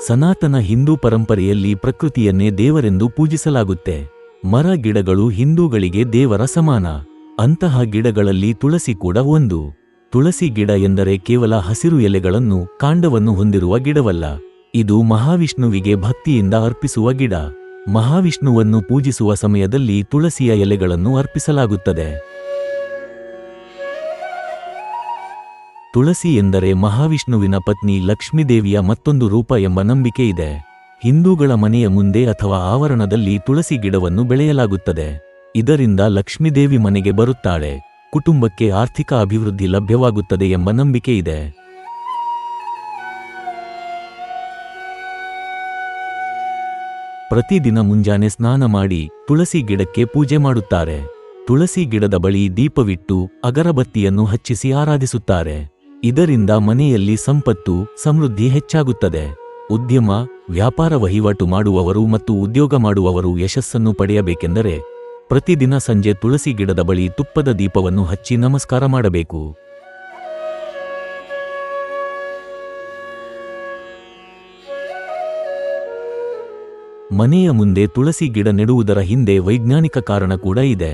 ಸನಾತನ ಹಿಂದೂ ಪರಂಪರೆಯಲ್ಲಿ ಪ್ರಕೃತಿಯನ್ನೇ ದೇವರೆಂದು ಪೂಜಿಸಲಾಗುತ್ತೆ. ಮರ ಗಿಡಗಳು ಹಿಂದೂಗಳಿಗೆ ದೇವರ ಸಮಾನ. ಅಂತಹ ಗಿಡಗಳಲ್ಲಿ ತುಳಸಿ ಕೂಡ ಒಂದು. ತುಳಸಿ ಗಿಡ ಎಂದರೆ ಕೇವಲ ಹಸಿರು ಎಲೆಗಳನ್ನು, ಕಾಂಡವನ್ನು ಹೊಂದಿರುವ ಗಿಡವಲ್ಲ. ಇದು ಮಹಾವಿಷ್ಣುವಿಗೆ ಭಕ್ತಿಯಿಂದ ಅರ್ಪಿಸುವ ಗಿಡ. ಮಹಾವಿಷ್ಣುವನ್ನು ಪೂಜಿಸುವ ಸಮಯದಲ್ಲಿ ತುಳಸಿಯ ಎಲೆಗಳನ್ನು ಅರ್ಪಿಸಲಾಗುತ್ತದೆ. ತುಳಸಿ ಎಂದರೆ ಮಹಾವಿಷ್ಣುವಿನ ಪತ್ನಿ ಲಕ್ಷ್ಮೀದೇವಿಯ ಮತ್ತೊಂದು ರೂಪ ಎಂಬ ನಂಬಿಕೆ ಇದೆ. ಹಿಂದೂಗಳ ಮನೆಯ ಮುಂದೆ ಅಥವಾ ಆವರಣದಲ್ಲಿ ತುಳಸಿ ಗಿಡವನ್ನು ಬೆಳೆಯಲಾಗುತ್ತದೆ. ಇದರಿಂದ ಲಕ್ಷ್ಮೀದೇವಿ ಮನೆಗೆ ಬರುತ್ತಾಳೆ, ಕುಟುಂಬಕ್ಕೆ ಆರ್ಥಿಕ ಅಭಿವೃದ್ಧಿ ಲಭ್ಯವಾಗುತ್ತದೆ ಎಂಬ ನಂಬಿಕೆ ಇದೆ. ಪ್ರತಿದಿನ ಮುಂಜಾನೆ ಸ್ನಾನ ಮಾಡಿ ತುಳಸಿ ಗಿಡಕ್ಕೆ ಪೂಜೆ ಮಾಡುತ್ತಾರೆ. ತುಳಸಿ ಗಿಡದ ಬಳಿ ದೀಪವಿಟ್ಟು ಅಗರಬತ್ತಿಯನ್ನು ಹಚ್ಚಿಸಿ ಆರಾಧಿಸುತ್ತಾರೆ. ಇದರಿಂದ ಮನೆಯಲ್ಲಿ ಸಂಪತ್ತು, ಸಮೃದ್ಧಿ ಹೆಚ್ಚಾಗುತ್ತದೆ. ಉದ್ಯಮ, ವ್ಯಾಪಾರ ವಹಿವಾಟು ಮಾಡುವವರು ಮತ್ತು ಉದ್ಯೋಗ ಮಾಡುವವರು ಯಶಸ್ಸನ್ನು ಪಡೆಯಬೇಕೆಂದರೆ ಪ್ರತಿದಿನ ಸಂಜೆ ತುಳಸಿ ಗಿಡದ ಬಳಿ ತುಪ್ಪದ ದೀಪವನ್ನು ಹಚ್ಚಿ ನಮಸ್ಕಾರ ಮಾಡಬೇಕು. ಮನೆಯ ಮುಂದೆ ತುಳಸಿ ಗಿಡ ನೆಡುವುದರ ಹಿಂದೆ ವೈಜ್ಞಾನಿಕ ಕಾರಣ ಕೂಡ ಇದೆ.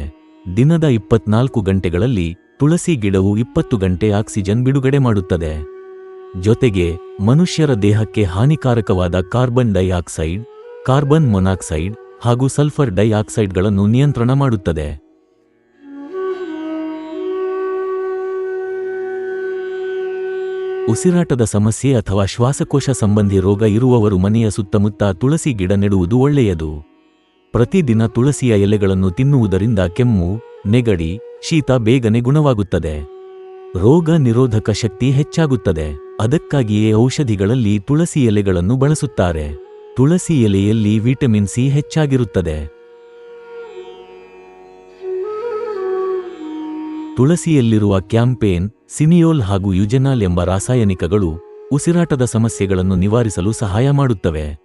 ದಿನದ 24 ಗಂಟೆಗಳಲ್ಲಿ ತುಳಸಿ ಗಿಡವು 20 ಗಂಟೆ ಆಕ್ಸಿಜನ್ ಬಿಡುಗಡೆ ಮಾಡುತ್ತದೆ. ಜೊತೆಗೆ ಮನುಷ್ಯರ ದೇಹಕ್ಕೆ ಹಾನಿಕಾರಕವಾದ ಕಾರ್ಬನ್ ಡೈಆಕ್ಸೈಡ್, ಕಾರ್ಬನ್ ಮೊನಾಕ್ಸೈಡ್ ಹಾಗೂ ಸಲ್ಫರ್ ಡೈಆಕ್ಸೈಡ್ಗಳನ್ನು ನಿಯಂತ್ರಣ ಮಾಡುತ್ತದೆ. ಉಸಿರಾಟದ ಸಮಸ್ಯೆ ಅಥವಾ ಶ್ವಾಸಕೋಶ ಸಂಬಂಧಿ ರೋಗ ಇರುವವರು ಮನೆಯ ಸುತ್ತಮುತ್ತ ತುಳಸಿ ಗಿಡ ನೆಡುವುದು ಒಳ್ಳೆಯದು. ಪ್ರತಿದಿನ ತುಳಸಿಯ ಎಲೆಗಳನ್ನು ತಿನ್ನುವುದರಿಂದ ಕೆಮ್ಮು, ನೆಗಡಿ, ಶೀತ ಬೇಗನೆ ಗುಣವಾಗುತ್ತದೆ. ರೋಗ ನಿರೋಧಕ ಶಕ್ತಿ ಹೆಚ್ಚಾಗುತ್ತದೆ. ಅದಕ್ಕಾಗಿಯೇ ಔಷಧಿಗಳಲ್ಲಿ ತುಳಸಿ ಎಲೆಗಳನ್ನು ಬಳಸುತ್ತಾರೆ. ತುಳಸಿ ಎಲೆಯಲ್ಲಿ ವಿಟಮಿನ್ ಸಿ ಹೆಚ್ಚಾಗಿರುತ್ತದೆ. ತುಳಸಿಯಲ್ಲಿರುವ ಕ್ಯಾಂಪೇನ್, ಸಿನಿಯೋಲ್ ಹಾಗೂ ಯುಜೆನಾಲ್ ಎಂಬ ರಾಸಾಯನಿಕಗಳು ಉಸಿರಾಟದ ಸಮಸ್ಯೆಗಳನ್ನು ನಿವಾರಿಸಲು ಸಹಾಯ ಮಾಡುತ್ತವೆ.